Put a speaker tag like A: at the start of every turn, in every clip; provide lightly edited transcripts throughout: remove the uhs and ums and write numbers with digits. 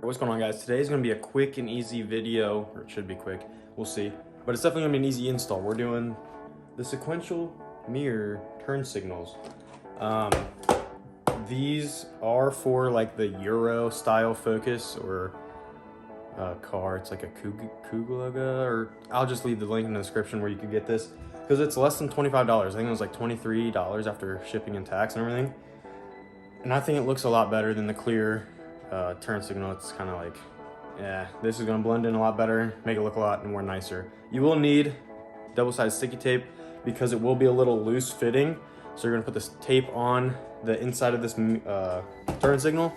A: What's going on, guys? Today is going to be a quick and easy video, or it should be quick, we'll see, but it's definitely going to be an easy install. We're doing the sequential mirror turn signals. These are for like the Euro style Focus or car. It's like a Kugelaga, or I'll just leave the link in the description where you could get this because it's less than $25. I think it was like $23 after shipping and tax and everything. And I think it looks a lot better than the clear turn signal. It's kind of like, yeah, this is gonna blend in a lot better, make it look a lot more nicer. You will need double-sided sticky tape because it will be a little loose fitting. So you're gonna put this tape on the inside of this turn signal,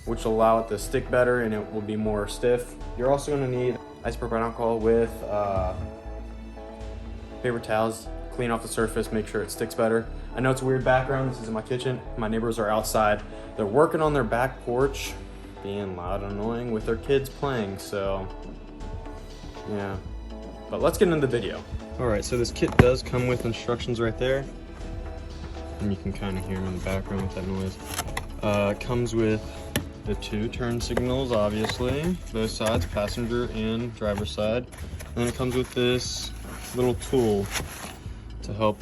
A: which will allow it to stick better and it will be more stiff. You're also gonna need isopropyl alcohol with paper towels. Clean off the surface, make sure it sticks better. I know it's a weird background. This is in my kitchen. My neighbors are outside. They're working on their back porch, being loud and annoying with their kids playing, so yeah. But let's get into the video. All right, so this kit does come with instructions right there. And you can kind of hear them in the background with that noise. It comes with the two turn signals, obviously, both sides, passenger and driver side. And then it comes with this little tool to help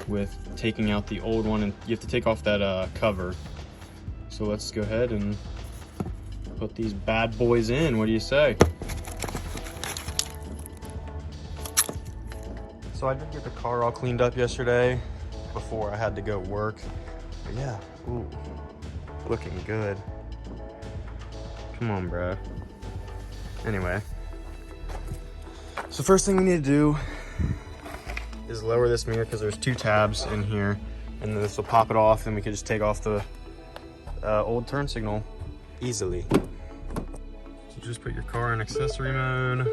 A: with taking out the old one, and you have to take off that cover. So let's go ahead and put these bad boys in. What do you say? So I did get the car all cleaned up yesterday before I had to go work. But yeah, ooh, looking good. Come on, bruh. Anyway, so first thing we need to do is lower this mirror because there's two tabs in here, and this will pop it off, and we can just take off the old turn signal easily. So just put your car in accessory mode.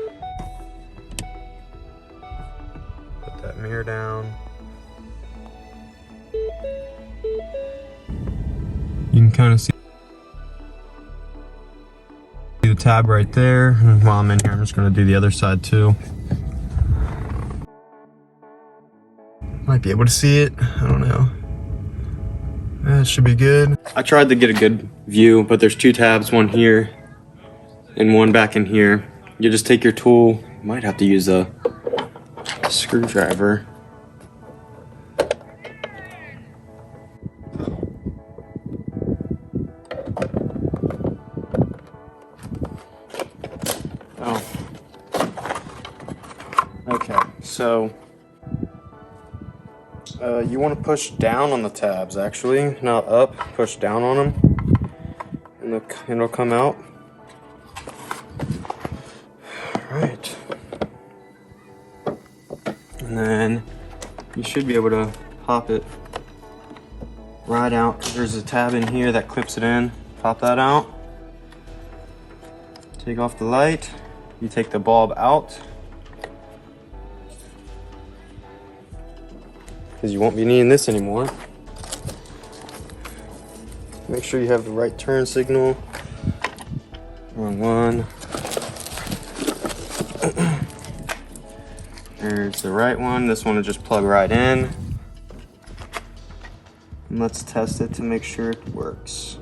A: Put that mirror down. You can kind of see the tab right there. And while I'm in here, I'm just going to do the other side too. Might be able to see it, I don't know. That should be good. I tried to get a good view, but there's two tabs, one here and one back in here. You just take your tool, you might have to use a screwdriver. Oh. Okay, so you want to push down on the tabs, actually, not up. Push down on them, and it'll come out. All right. And then you should be able to pop it right out. There's a tab in here that clips it in. Pop that out. Take off the light. You take the bulb out, because you won't be needing this anymore. Make sure you have the right turn signal. Wrong one. There's the right one. This one will just plug right in. And let's test it to make sure it works.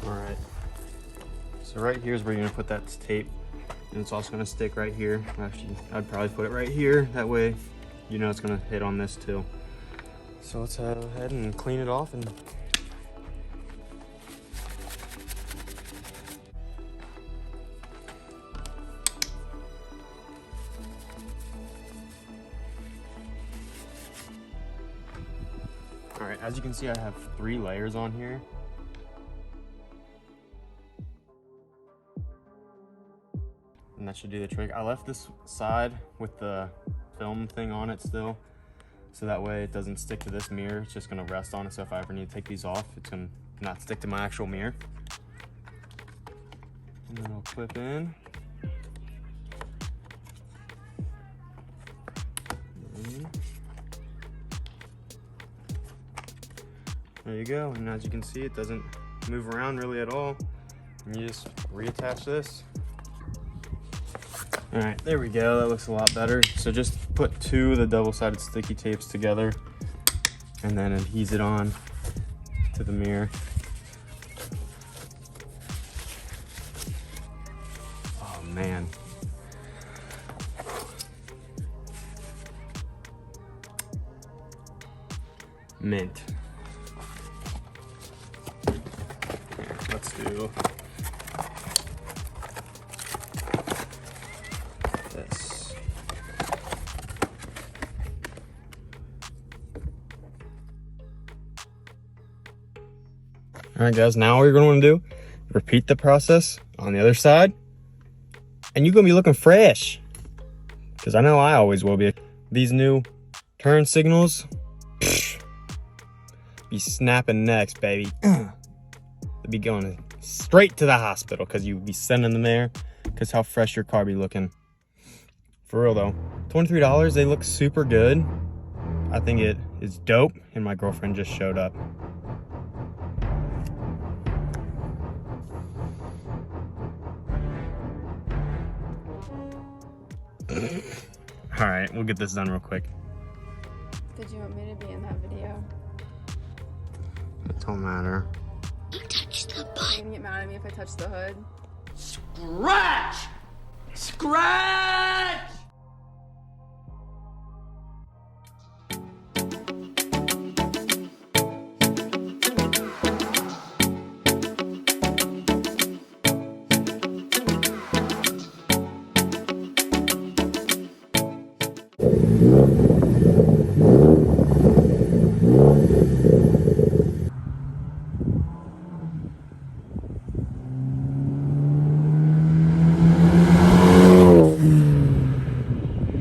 A: Alright, so right here is where you're going to put that tape, and it's also going to stick right here. Actually, I'd probably put it right here, that way you know it's going to hit on this too. So let's go ahead and clean it off. And alright, as you can see, I have 3 layers on here. And that should do the trick. I left this side with the film thing on it still, so that way it doesn't stick to this mirror. It's just gonna rest on it, so if I ever need to take these off, it's gonna not stick to my actual mirror. And then it'll clip in. you go. And as you can see, it doesn't move around really at all. And you just reattach this. All right, there we go. That looks a lot better. So just put 2 of the double-sided sticky tapes together and then adhese it on to the mirror. Oh man. Mint. Here, let's do this. All right, guys, now what you're gonna wanna do, repeat the process on the other side, and you're gonna be looking fresh. Because I know I always will be. These new turn signals, be snapping necks, baby. They'll be going straight to the hospital because you'll be sending them there because how fresh your car be looking. For real though, $23, they look super good. I think it is dope, and my girlfriend just showed up. All right, we'll get this done real quick.
B: Did you want me to be in that video?
A: It don't matter.
B: You touched the butt. Are you gonna get mad at me if I touch the hood?
C: Scratch! Scratch!